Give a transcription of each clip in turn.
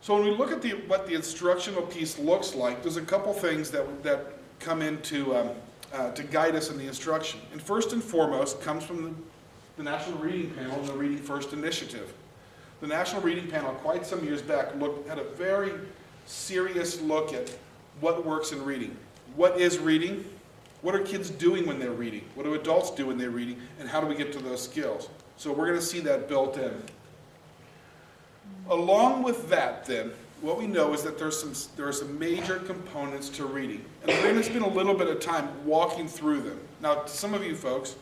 So when we look at what the instructional piece looks like, there's a couple things that come in to guide us in the instruction. And first and foremost comes from the National Reading Panel and the Reading First Initiative. The National Reading Panel, quite some years back, had a very serious look at what works in reading. What is reading? What are kids doing when they're reading? What do adults do when they're reading? And how do we get to those skills? So we're going to see that built in. Along with that, then, what we know is that there are some major components to reading. And we're going to spend a little bit of time walking through them. Now, to some of you folks,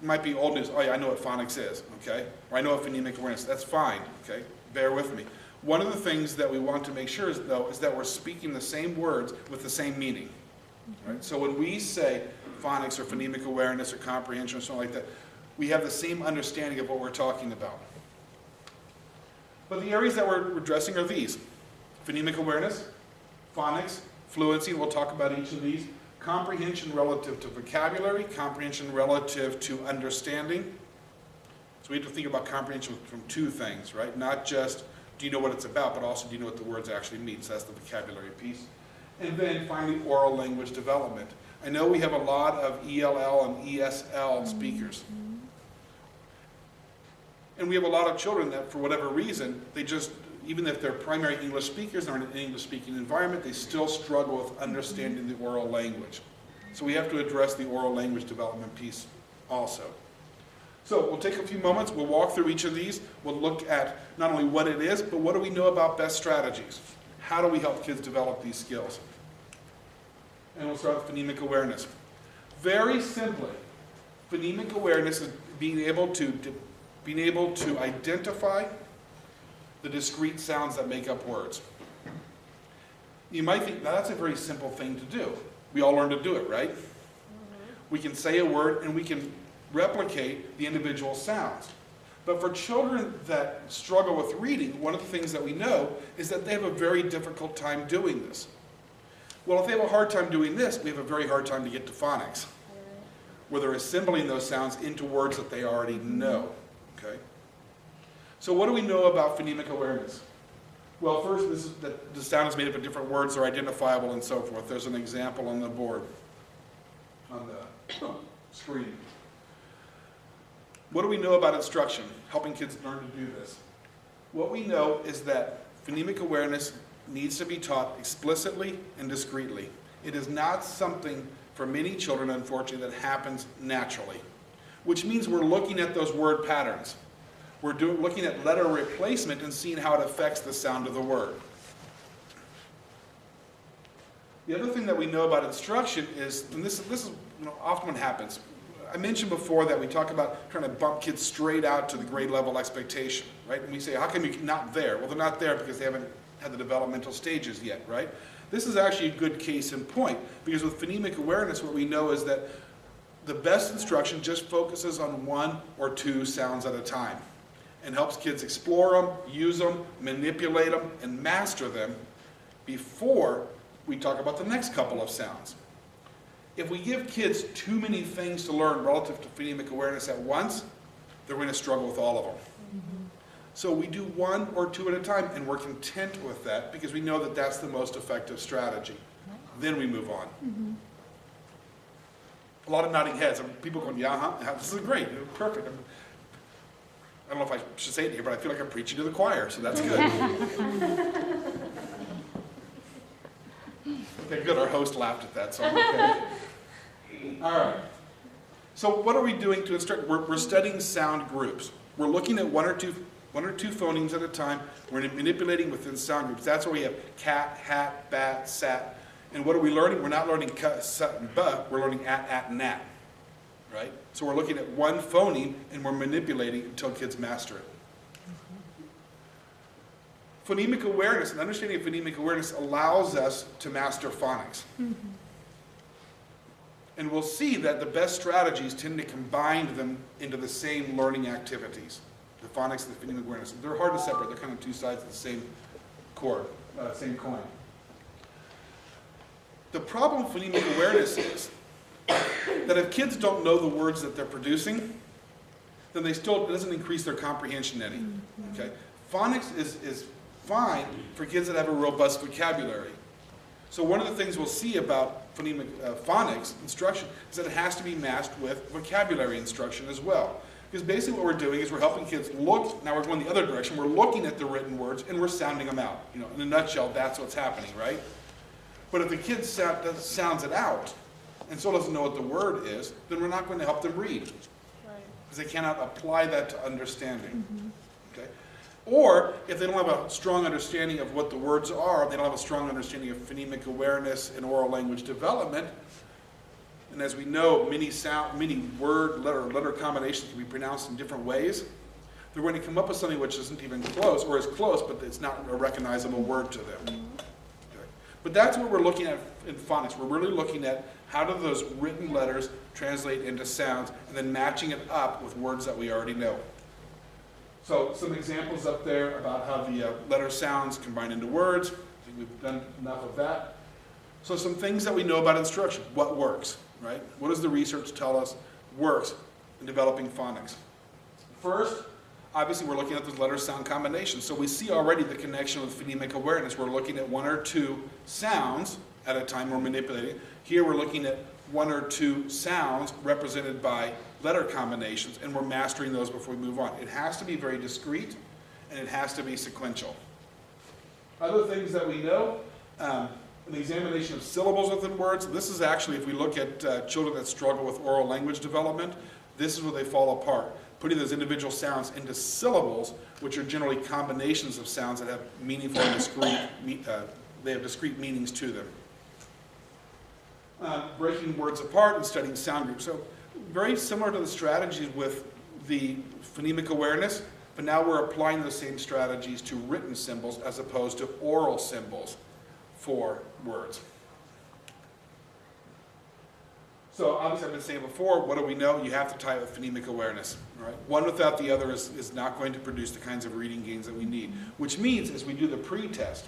it might be old news. Oh yeah, I know what phonics is, okay? Or I know what phonemic awareness is. That's fine, okay? Bear with me. One of the things that we want to make sure is that we're speaking the same words with the same meaning. Right? So when we say phonics or phonemic awareness or comprehension or something like that, we have the same understanding of what we're talking about. But the areas that we're addressing are these: phonemic awareness, phonics, fluency, we'll talk about each of these, comprehension relative to vocabulary, comprehension relative to understanding. So we have to think about comprehension from two things, right? Not just do you know what it's about, but also do you know what the words actually mean. So that's the vocabulary piece. And then finally, oral language development. I know we have a lot of ELL and ESL speakers. And we have a lot of children that, for whatever reason, they just, even if they're primary English speakers and are in an English-speaking environment, they still struggle with understanding the oral language. So we have to address the oral language development piece also. So we'll take a few moments, we'll walk through each of these, we'll look at not only what it is, but what do we know about best strategies? How do we help kids develop these skills? And we'll start with phonemic awareness. Very simply, phonemic awareness is being able to identify the discrete sounds that make up words. You might think, now that's a very simple thing to do. We all learn to do it, right? We can say a word and we can replicate the individual sounds. But for children that struggle with reading, one of the things that we know is that they have a very difficult time doing this. Well, if they have a hard time doing this, we have a very hard time to get to phonics, where they're assembling those sounds into words that they already know. Okay? So what do we know about phonemic awareness? Well, first, this is that the sound is made up of different words, they're identifiable, and so forth. There's an example on the board, on the screen. What do we know about instruction, helping kids learn to do this? What we know is that phonemic awareness needs to be taught explicitly and discreetly. It is not something for many children, unfortunately, that happens naturally, which means we're looking at those word patterns. We're looking at letter replacement and seeing how it affects the sound of the word. The other thing that we know about instruction is, and this is often what happens. I mentioned before that we talk about trying to bump kids straight out to the grade level expectation, right? And we say, how come you're not there? Well, they're not there because they haven't had the developmental stages yet, right? This is actually a good case in point, because with phonemic awareness, what we know is that the best instruction just focuses on one or two sounds at a time and helps kids explore them, use them, manipulate them, and master them before we talk about the next couple of sounds. If we give kids too many things to learn relative to phonemic awareness at once, they're going to struggle with all of them. So we do one or two at a time, and we're content with that because we know that that's the most effective strategy. Then we move on. A lot of nodding heads. People going, yeah, this is great, perfect. I don't know if I should say it here, but I feel like I'm preaching to the choir, so that's good. Okay, good. Our host laughed at that, so I'm okay. All right. So what are we doing to instruct? We're studying sound groups. We're looking at one or two phonemes at a time. We're manipulating within sound groups. That's where we have cat, hat, bat, sat. And what are we learning? We're not learning cut, sut, and buh. We're learning at, and nat. Right? So we're looking at one phoneme and we're manipulating until kids master it. Phonemic awareness, and understanding of phonemic awareness allows us to master phonics. And we'll see that the best strategies tend to combine them into the same learning activities. The phonics and the phonemic awareness. They're hard to separate. They're kind of two sides of the same same coin. The problem with phonemic awareness is that if kids don't know the words that they're producing, then it doesn't increase their comprehension any. Okay? Phonics is fine for kids that have a robust vocabulary. So one of the things we'll see about phonics instruction is that it has to be matched with vocabulary instruction as well. Because basically what we're doing is we're helping kids look, now we're going the other direction, we're looking at the written words and we're sounding them out. You know, in a nutshell, that's what's happening, right? But if the kid sounds it out and still doesn't know what the word is, then we're not going to help them read. Right. Because they cannot apply that to understanding. Okay? Or if they don't have a strong understanding of what the words are, they don't have a strong understanding of phonemic awareness and oral language development, and as we know, many letter combinations can be pronounced in different ways, they're going to come up with something which isn't even close, or is close, but it's not a recognizable word to them. Okay. But that's what we're looking at in phonics. We're really looking at how do those written letters translate into sounds, and then matching it up with words that we already know. So some examples up there about how the letter sounds combine into words. I think we've done enough of that. So some things that we know about instruction. What works, right? What does the research tell us works in developing phonics? First, obviously we're looking at those letter-sound combinations. So we see already the connection with phonemic awareness. We're looking at one or two sounds at a time we're manipulating. Here we're looking at one or two sounds represented by letter combinations, and we're mastering those before we move on. It has to be very discrete, and it has to be sequential. Other things that we know, the examination of syllables within words. This is actually, if we look at children that struggle with oral language development, this is where they fall apart. Putting those individual sounds into syllables, which are generally combinations of sounds that have meaningful and discrete, they have discrete meanings to them. Breaking words apart and studying sound groups. So very similar to the strategies with the phonemic awareness, but now we're applying those same strategies to written symbols as opposed to oral symbols for words. So obviously I've been saying before, what do we know? You have to tie it with phonemic awareness. Right? One without the other is not going to produce the kinds of reading gains that we need. Which means as we do the pre-test,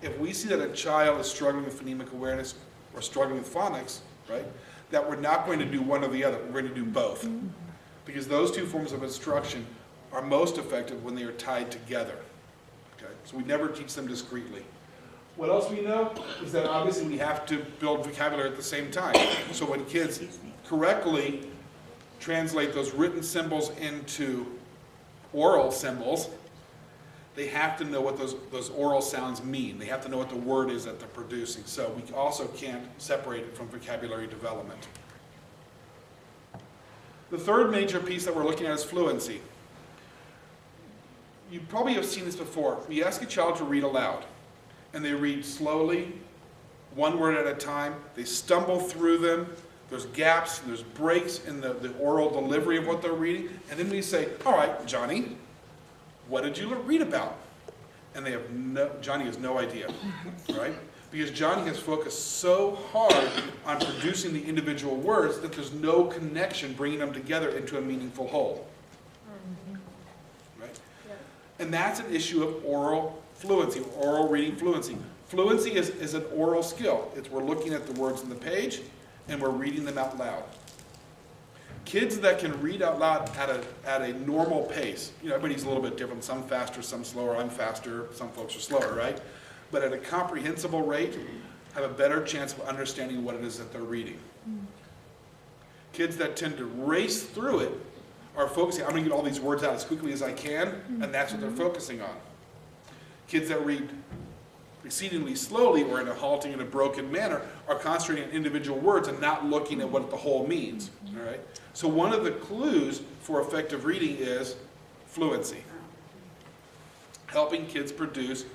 if we see that a child is struggling with phonemic awareness or struggling with phonics, right, that we're not going to do one or the other, we're going to do both. Because those two forms of instruction are most effective when they are tied together. Okay? So we never teach them discretely. What else we know is that obviously we have to build vocabulary at the same time. So when kids correctly translate those written symbols into oral symbols, they have to know what those oral sounds mean. They have to know what the word is that they're producing. So we also can't separate it from vocabulary development. The third major piece that we're looking at is fluency. You probably have seen this before. We ask a child to read aloud, and they read slowly, one word at a time. They stumble through them. There's gaps, and there's breaks in the oral delivery of what they're reading. And then we say, all right, Johnny, what did you read about? And Johnny has no idea, right? Because Johnny has focused so hard on producing the individual words that there's no connection bringing them together into a meaningful whole. Right? Yeah. And that's an issue of oral fluency, oral reading fluency. Fluency is an oral skill. We're looking at the words on the page and we're reading them out loud. Kids that can read out loud at a normal pace, you know, everybody's a little bit different, some faster, some slower, I'm faster, some folks are slower, right? But at a comprehensible rate, have a better chance of understanding what it is that they're reading. Kids that tend to race through it are focusing, I'm going to get all these words out as quickly as I can, and that's what they're focusing on. Kids that read exceedingly slowly or in a halting and a broken manner are concentrating on individual words and not looking at what the whole means. All right? So one of the clues for effective reading is fluency. Helping kids produce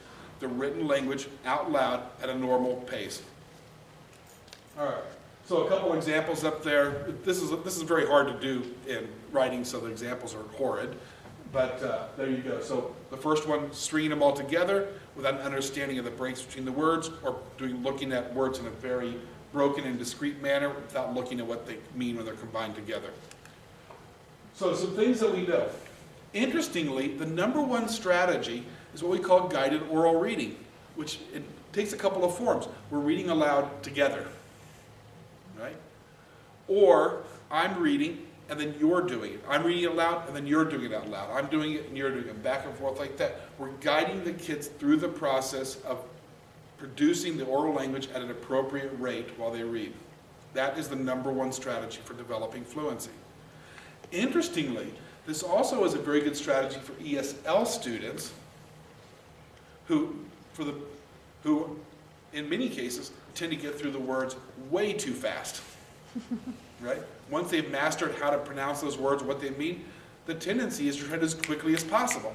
the written language out loud at a normal pace. All right. So a couple examples up there. This is very hard to do in writing, so the examples are horrid. But there you go. So the first one, stringing them all together without an understanding of the breaks between the words, or looking at words in a very broken and discrete manner without looking at what they mean when they're combined together. So some things that we know. Interestingly, the number one strategy is what we call guided oral reading, which it takes a couple of forms. We're reading aloud together, right? Or I'm reading and then you're doing it. I'm reading it aloud, and then you're doing it out loud. I'm doing it, and you're doing it, back and forth like that. We're guiding the kids through the process of producing the oral language at an appropriate rate while they read. That is the #1 strategy for developing fluency. Interestingly, this also is a very good strategy for ESL students who in many cases tend to get through the words way too fast, right? Once they've mastered how to pronounce those words, what they mean, the tendency is to try it as quickly as possible.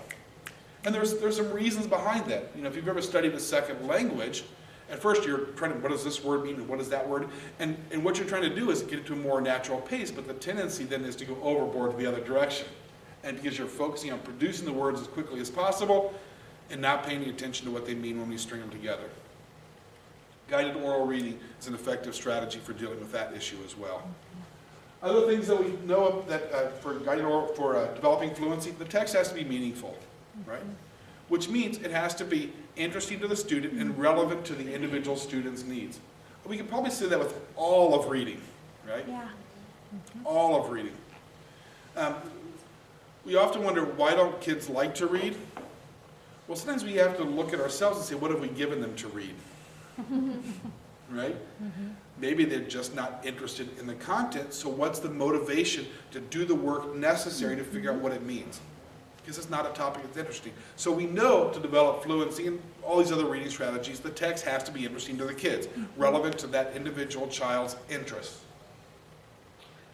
And there's some reasons behind that. You know, if you've ever studied a second language, at first you're trying to, what does this word mean and what is that word? And what you're trying to do is get it to a more natural pace, but the tendency then is to go overboard the other direction. And because you're focusing on producing the words as quickly as possible and not paying any attention to what they mean when we string them together. Guided oral reading is an effective strategy for dealing with that issue as well. Other things that we know of that for guided oral, for developing fluency, the text has to be meaningful, right? Which means it has to be interesting to the student and relevant to the individual student's needs. We can probably say that with all of reading, right? Yeah. All of reading. We often wonder, why don't kids like to read? Well, sometimes we have to look at ourselves and say, what have we given them to read? Right? Maybe they're just not interested in the content, so what's the motivation to do the work necessary to figure out what it means? Because it's not a topic that's interesting. So we know to develop fluency and all these other reading strategies, the text has to be interesting to the kids, relevant to that individual child's interests.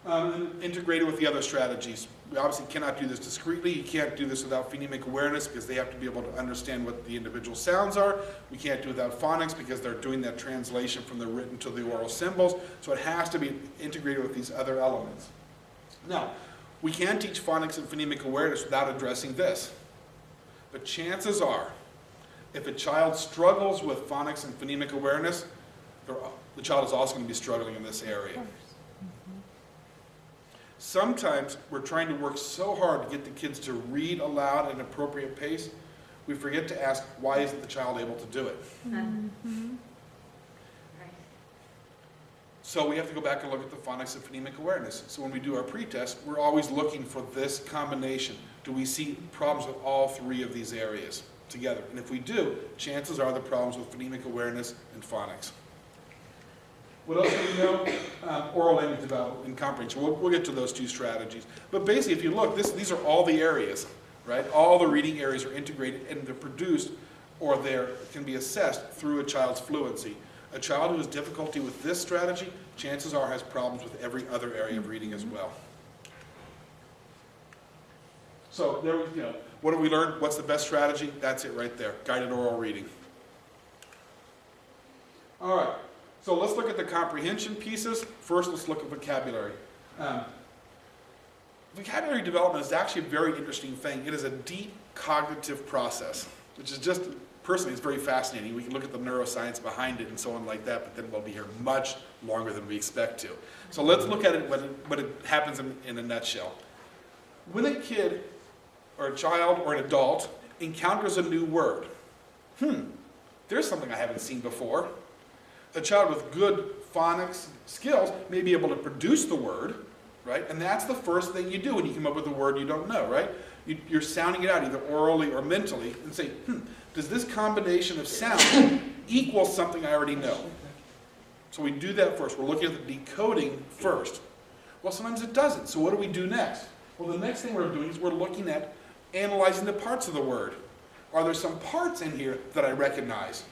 And integrated with the other strategies. We obviously cannot do this discreetly. You can't do this without phonemic awareness because they have to be able to understand what the individual sounds are. We can't do it without phonics because they're doing that translation from the written to the oral symbols. So it has to be integrated with these other elements. Now, we can teach phonics and phonemic awareness without addressing this. But chances are, if a child struggles with phonics and phonemic awareness, the child is also going to be struggling in this area. Sometimes we're trying to work so hard to get the kids to read aloud at an appropriate pace, we forget to ask, why isn't the child able to do it? So we have to go back and look at the phonics and phonemic awareness. So when we do our pretest, we're always looking for this combination. Do we see problems with all three of these areas together? And if we do, chances are the problems with phonemic awareness and phonics. What else do we know? Oral language development and comprehension. We'll get to those two strategies. But basically, if you look, these are all the areas, right? All the reading areas are integrated and they're produced or they can be assessed through a child's fluency. A child who has difficulty with this strategy, chances are has problems with every other area of reading as well. So there, what have we learned? What's the best strategy? That's it right there. Guided oral reading. All right. So let's look at the comprehension pieces. First, let's look at vocabulary. Vocabulary development is actually a very interesting thing. It is a deep cognitive process, which is just, personally, it's very fascinating. We can look at the neuroscience behind it and so on like that, but then we'll be here much longer than we expect to. So let's look at it, what it happens in a nutshell. When a kid, or a child, or an adult encounters a new word, there's something I haven't seen before. A child with good phonics skills may be able to produce the word, right? And that's the first thing you do when you come up with a word you don't know, right? You're sounding it out either orally or mentally and say, does this combination of sound equal something I already know? So we do that first. We're looking at the decoding first. Well, sometimes it doesn't. So what do we do next? Well, the next thing we're doing is we're looking at analyzing the parts of the word. Are there some parts in here that I recognize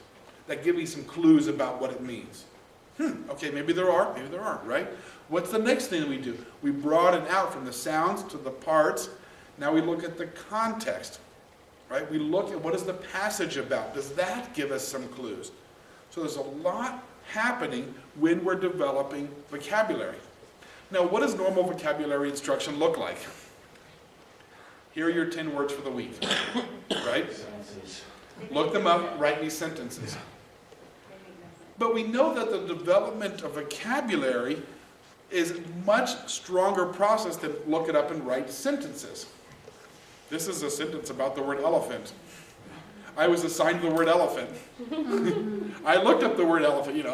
that give me some clues about what it means? Okay, maybe there are, maybe there aren't, right? What's the next thing we do? We broaden out from the sounds to the parts. Now we look at the context, right? We look at what is the passage about. Does that give us some clues? So there's a lot happening when we're developing vocabulary. Now, what does normal vocabulary instruction look like? Here are your 10 words for the week, right? Look them up, write me sentences. But we know that the development of vocabulary is a much stronger process than look it up and write sentences. This is a sentence about the word elephant. I was assigned the word elephant. I looked up the word elephant,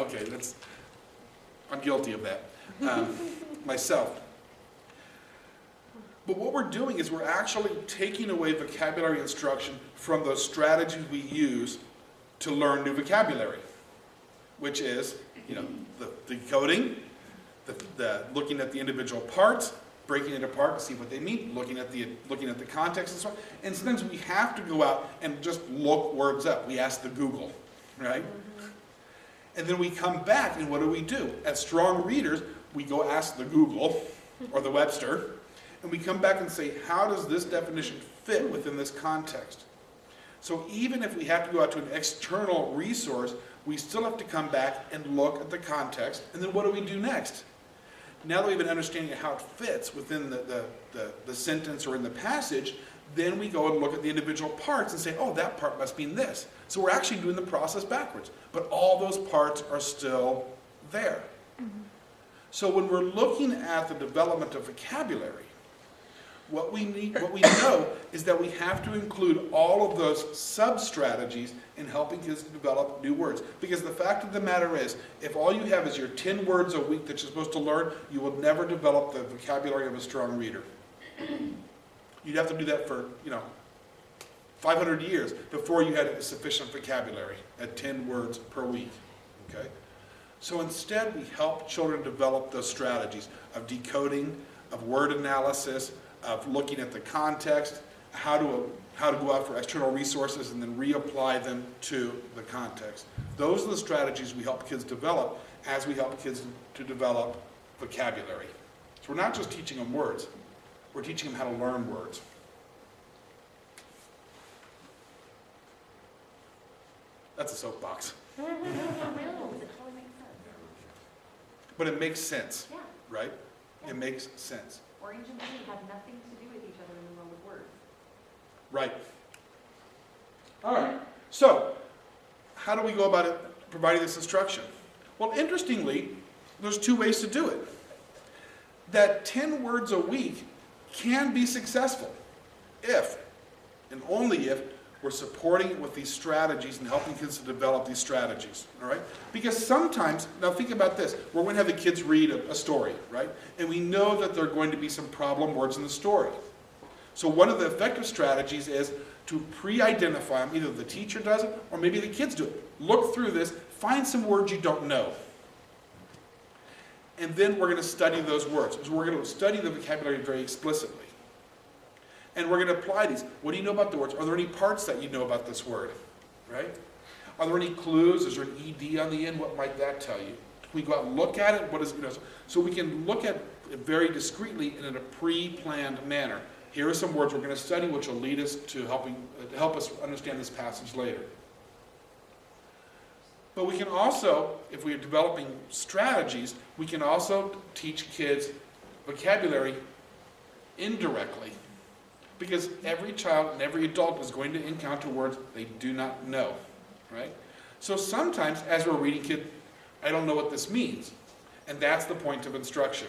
I'm guilty of that myself. But what we're doing is we're actually taking away vocabulary instruction from those strategies we use to learn new vocabulary, which is, the decoding, the looking at the individual parts, breaking it apart to see what they mean, looking at the context and so on. And sometimes we have to go out and just look words up. We ask the Google, right? And then we come back, and what do? As strong readers, we go ask the Google or the Webster, and we come back and say, how does this definition fit within this context? So even if we have to go out to an external resource, we still have to come back and look at the context, and then what do we do next? Now that we have an understanding of how it fits within the sentence or in the passage, then we go and look at the individual parts and say, oh, that part must mean this. So we're actually doing the process backwards, but all those parts are still there. So when we're looking at the development of vocabulary, what we know is that we have to include all of those sub-strategies in helping kids to develop new words. Because the fact of the matter is, if all you have is your 10 words a week that you're supposed to learn, you will never develop the vocabulary of a strong reader. You'd have to do that for, 500 years before you had a sufficient vocabulary at 10 words per week, okay? So instead, we help children develop those strategies of decoding, of word analysis, of looking at the context, how to go out for external resources and then reapply them to the context. Those are the strategies we help kids develop as we help kids to develop vocabulary. So we're not just teaching them words, we're teaching them how to learn words. That's a soapbox. No, it totally makes sense. But it makes sense, Yeah. right? Yeah. It makes sense. Orange and blue have nothing to do with each other in the world of words. Right. All right. So, how do we go about it, providing this instruction? Well, interestingly, there's 2 ways to do it. That 10 words a week can be successful if, and only if, we're supporting it with these strategies and helping kids to develop these strategies, all right? Because sometimes, now think about this, we're going to have the kids read a story, right? And we know that there are going to be some problem words in the story. So one of the effective strategies is to pre-identify them. Either the teacher does it, or maybe the kids do it. Look through this, find some words you don't know. And then we're going to study those words. So we're going to study the vocabulary very explicitly. And we're going to apply these. What do you know about the words? Are there any parts that you know about this word? Right? Are there any clues? Is there an ED on the end? What might that tell you? We go out and look at it. What is, so we can look at it very discreetly and in a pre-planned manner. Here are some words we're going to study, which will lead us to help us understand this passage later. But we can also, if we are developing strategies, we can also teach kids vocabulary indirectly. Because every child and every adult is going to encounter words they do not know, right? So sometimes, as we're reading, kid, I don't know what this means. And that's the point of instruction.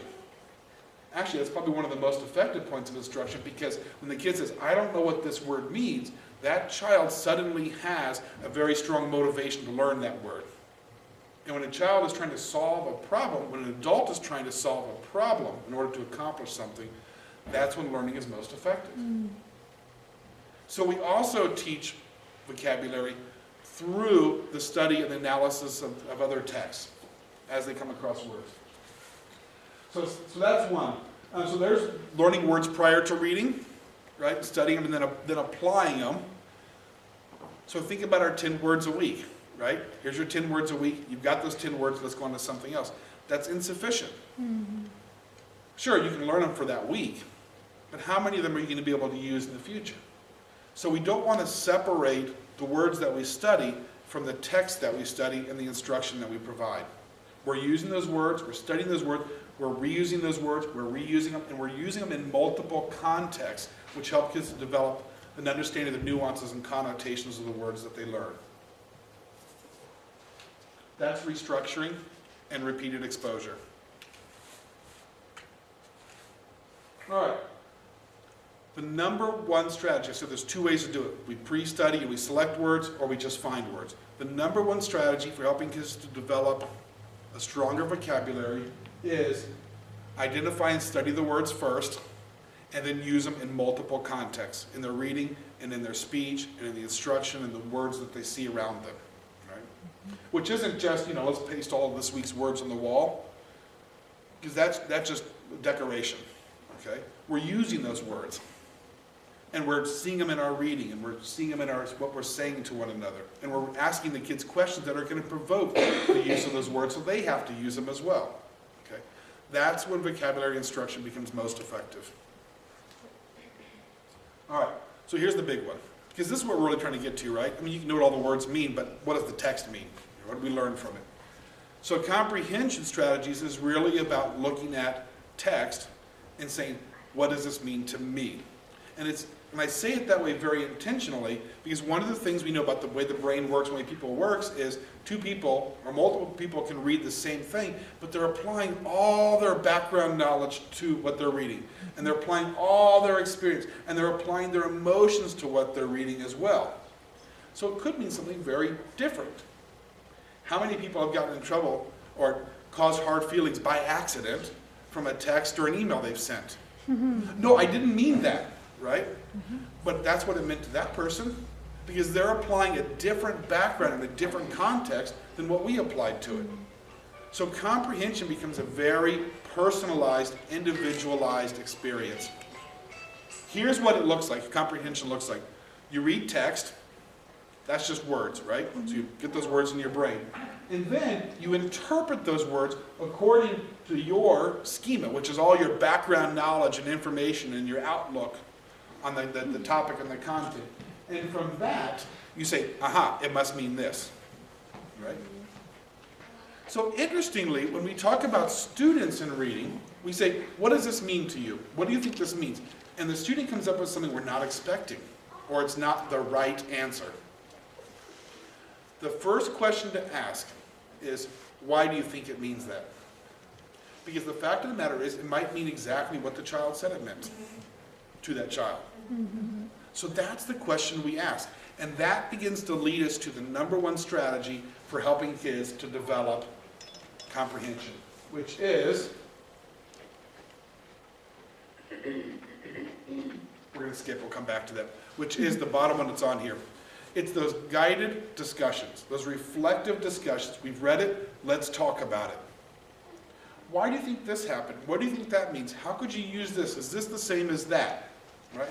Actually, that's probably one of the most effective points of instruction, because when the kid says, I don't know what this word means, that child suddenly has a very strong motivation to learn that word. And when a child is trying to solve a problem, when an adult is trying to solve a problem in order to accomplish something, that's when learning is most effective. So we also teach vocabulary through the study and analysis of other texts as they come across words. So that's one. So there's learning words prior to reading, right? Studying them and then applying them. So think about our 10 words a week, right? Here's your 10 words a week. You've got those 10 words. Let's go on to something else. That's insufficient. Sure, you can learn them for that week, but how many of them are you going to be able to use in the future? So we don't want to separate the words that we study from the text that we study and the instruction that we provide. We're using those words, we're studying those words, we're reusing those words, we're reusing them, and we're using them in multiple contexts, which help kids to develop an understanding of the nuances and connotations of the words that they learn. That's restructuring and repeated exposure. All right. The number one strategy, so there's 2 ways to do it. We pre-study and we select words, or we just find words. The number one strategy for helping kids to develop a stronger vocabulary is identify and study the words first, and then use them in multiple contexts, in their reading and in their speech and in the instruction and the words that they see around them, right? Which isn't just, let's paste all of this week's words on the wall, because that's just decoration, okay? We're using those words, and we're seeing them in our reading, and we're seeing them in what we're saying to one another, and we're asking the kids questions that are going to provoke the use of those words, so they have to use them as well, okay? That's when vocabulary instruction becomes most effective. All right, so here's the big one, because this is what we're really trying to get to, right? I mean, you can know what all the words mean, but what does the text mean? What do we learn from it? So comprehension strategies is really about looking at text and saying, what does this mean to me? And I say it that way very intentionally, because one of the things we know about the way the brain works, the way people works, is two people or multiple people can read the same thing, but they're applying all their background knowledge to what they're reading. And they're applying all their experience, and they're applying their emotions to what they're reading as well. So it could mean something very different. How many people have gotten in trouble or caused hard feelings by accident from a text or an email they've sent? No, I didn't mean that, right? But that's what it meant to that person, because they're applying a different background and a different context than what we applied to it. So comprehension becomes a very personalized, individualized experience. Here's what it looks like, comprehension looks like. You read text, that's just words, right? So you get those words in your brain. And then you interpret those words according to your schema, which is all your background knowledge and information and your outlook on the topic and the content. And from that, you say, aha, it must mean this, right? So interestingly, when we talk about students in reading, we say, what does this mean to you? What do you think this means? And the student comes up with something we're not expecting, or it's not the right answer. The first question to ask is, why do you think it means that? Because the fact of the matter is, it might mean exactly what the child said it meant to that child. So that's the question we ask. And that begins to lead us to the number one strategy for helping kids to develop comprehension, which is, we're going to skip, we'll come back to that, which is the bottom one that's on here. It's those guided discussions, those reflective discussions. We've read it, let's talk about it. Why do you think this happened? What do you think that means? How could you use this? Is this the same as that? Right?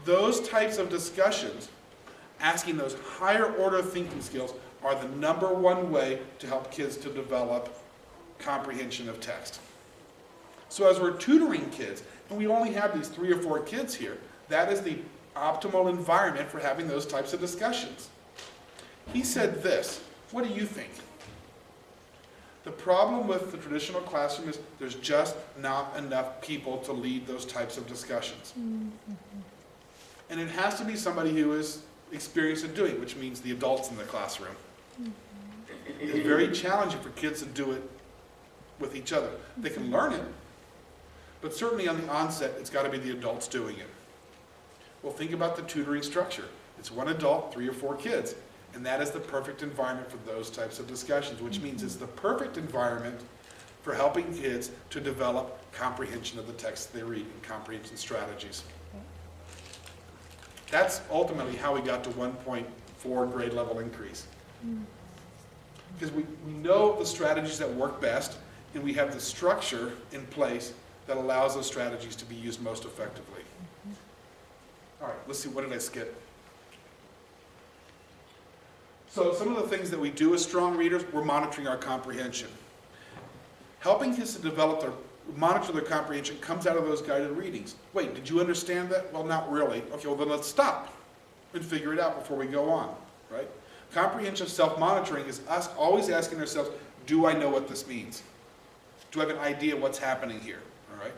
Those types of discussions, asking those higher order thinking skills, are the number one way to help kids to develop comprehension of text. So as we're tutoring kids, and we only have these 3 or 4 kids here, that is the optimal environment for having those types of discussions. He said this, what do you think? The problem with the traditional classroom is there's just not enough people to lead those types of discussions. And it has to be somebody who is experienced in doing it, which means the adults in the classroom. It's very challenging for kids to do it with each other. They can learn it, but certainly on the onset, it's got to be the adults doing it. Well, think about the tutoring structure. It's one adult, 3 or 4 kids, and that is the perfect environment for those types of discussions, which means it's the perfect environment for helping kids to develop comprehension of the text they read and comprehension strategies. That's ultimately how we got to 1.4 grade level increase. Because we know the strategies that work best, and we have the structure in place that allows those strategies to be used most effectively. All right, let's see, what did I skip? So some of the things that we do as strong readers, we're monitoring our comprehension. Helping kids to monitor their comprehension comes out of those guided readings. Wait, did you understand that? Well, not really. Okay, well then let's stop and figure it out before we go on, right? Comprehension self-monitoring is us always asking ourselves, do I know what this means? Do I have an idea what's happening here, all right?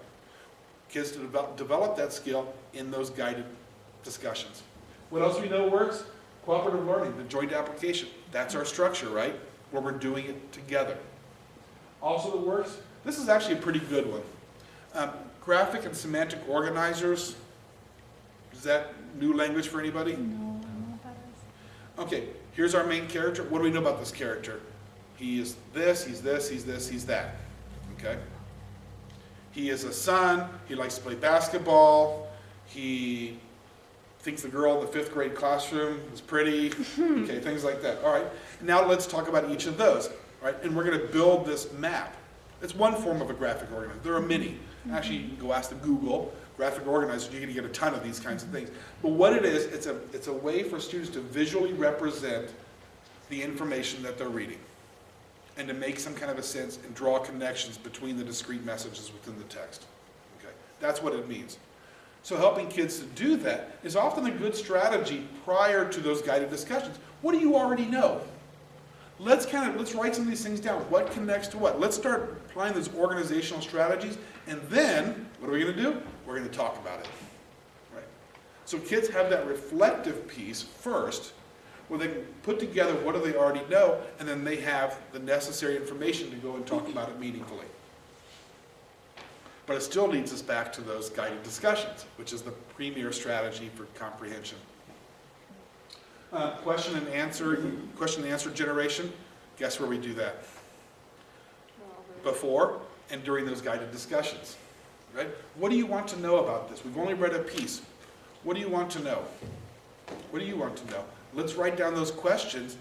Kids to develop that skill in those guided discussions. What else we know works? Cooperative learning, the joint application. That's our structure, right? Where we're doing it together. Also that works, this is actually a pretty good one. Graphic and semantic organizers. Is that new language for anybody? No, I don't know what that is. Okay, here's our main character. What do we know about this character? He is this, he's this, he's this, he's that. Okay? He is a son, he likes to play basketball, he thinks the girl in the 5th grade classroom is pretty, okay, things like that. All right, now let's talk about each of those, right? And we're gonna build this map. It's one form of a graphic organizer. There are many. Actually, you can go ask the Google graphic organizer, you're gonna get a ton of these kinds of things. But what it is, it's a way for students to visually represent the information that they're reading and to make some kind of a sense and draw connections between the discrete messages within the text. Okay, that's what it means. So helping kids to do that is often a good strategy prior to those guided discussions. What do you already know? Let's write some of these things down. What connects to what? Let's start applying those organizational strategies, and then what are we going to do? We're going to talk about it. Right? So kids have that reflective piece first, where they can put together what do they already know, and then they have the necessary information to go and talk about it meaningfully. But it still leads us back to those guided discussions, which is the premier strategy for comprehension. Question and answer generation. Guess where we do that? Before and during those guided discussions. Right? What do you want to know about this? We've only read a piece. What do you want to know? What do you want to know? Let's write down those questions.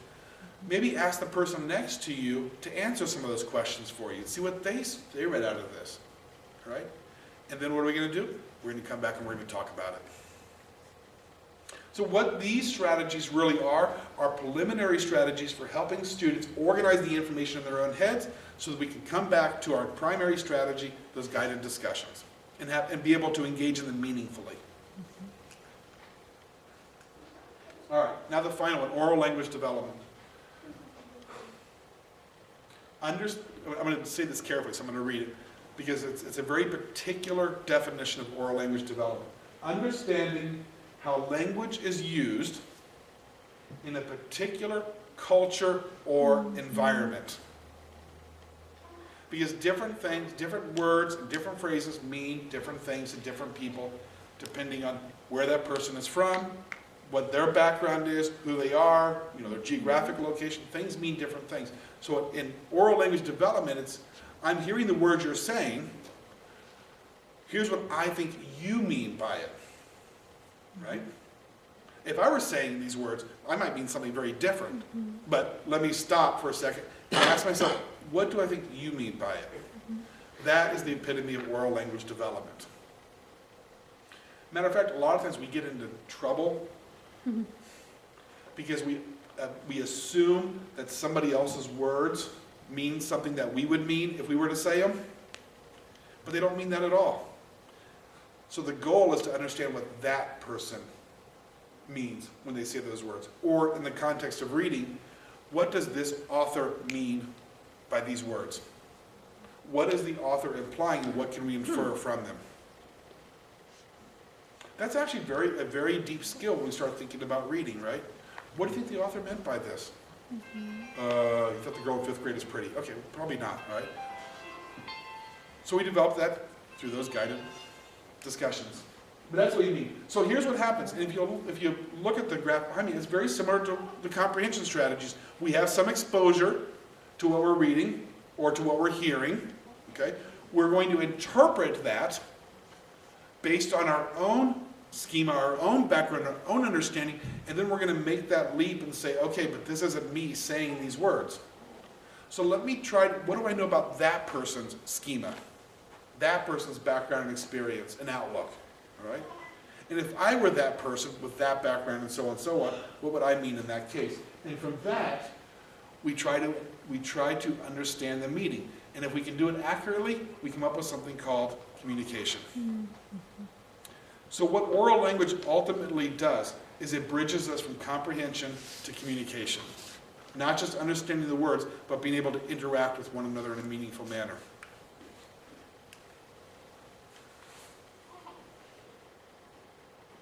Maybe ask the person next to you to answer some of those questions for you. See what they read out of this. Right? And then what are we going to do? We're going to come back and we're going to talk about it. So what these strategies really are preliminary strategies for helping students organize the information in their own heads so that we can come back to our primary strategy, those guided discussions, and be able to engage in them meaningfully. All right, now the final one, oral language development. I'm going to say this carefully, so I'm going to read it, because it's a very particular definition of oral language development. Understanding how language is used in a particular culture or environment. Because different things, different words, and different phrases mean different things to different people, depending on where that person is from, what their background is, who they are, their geographic location. Things mean different things. So in oral language development, I'm hearing the words you're saying. Here's what I think you mean by it. Right? If I were saying these words, I might mean something very different. But let me stop for a second and ask myself, what do I think you mean by it? That is the epitome of oral language development. Matter of fact, a lot of times we get into trouble because we assume that somebody else's words mean something that we would mean if we were to say them, but they don't mean that at all. So the goal is to understand what that person means when they say those words. Or in the context of reading, what does this author mean by these words? What is the author implying and what can we infer from them? That's actually a very deep skill when we start thinking about reading, right? What do you think the author meant by this? You thought the girl in 5th grade is pretty. Okay, probably not, right? So we developed that through those guided discussions. But that's what you mean. So here's what happens. And if you look at the graph behind me, it's very similar to the comprehension strategies. We have some exposure to what we're reading or to what we're hearing. Okay? We're going to interpret that based on our own schema, our own background, our own understanding, and then we're going to make that leap and say, okay, but this isn't me saying these words. So let me try, what do I know about that person's schema? That person's background and experience and outlook, all right? And if I were that person with that background and so on, what would I mean in that case? And from that, we try to understand the meaning. And if we can do it accurately, we come up with something called communication. So what oral language ultimately does is it bridges us from comprehension to communication. Not just understanding the words, but being able to interact with one another in a meaningful manner.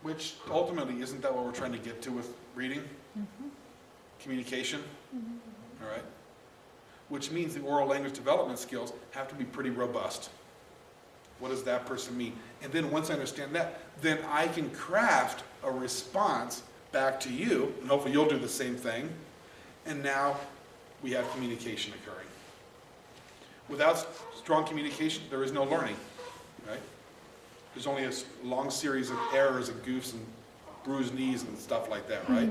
Which ultimately, isn't that what we're trying to get to with reading? Communication, all right? Which means the oral language development skills have to be pretty robust. What does that person mean? And then once I understand that, then I can craft a response back to you, and hopefully you'll do the same thing, and now we have communication occurring. Without strong communication, there is no learning. right? There's only a long series of errors and goofs and bruised knees and stuff like that, right?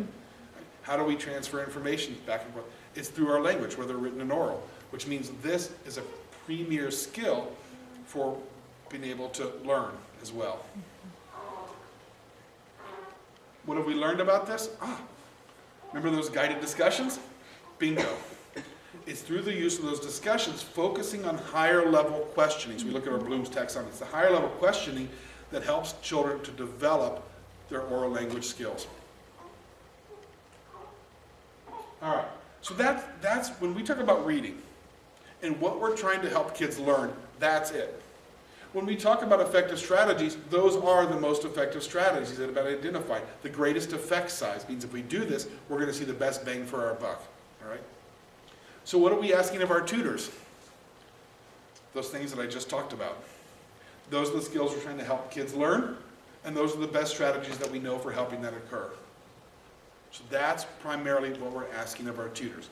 How do we transfer information back and forth? It's through our language, whether written and oral, which means this is a premier skill for being able to learn as well. What have we learned about this? Remember those guided discussions? Bingo. It's through the use of those discussions, focusing on higher level questioning. So we look at our Bloom's taxonomy. It's the higher level questioning that helps children to develop their oral language skills. All right, so that's when we talk about reading and what we're trying to help kids learn, that's it. When we talk about effective strategies, those are the most effective strategies that have been identified. The greatest effect size means if we do this, we're going to see the best bang for our buck. All right? So what are we asking of our tutors? Those things that I just talked about. Those are the skills we're trying to help kids learn, and those are the best strategies that we know for helping that occur. So that's primarily what we're asking of our tutors.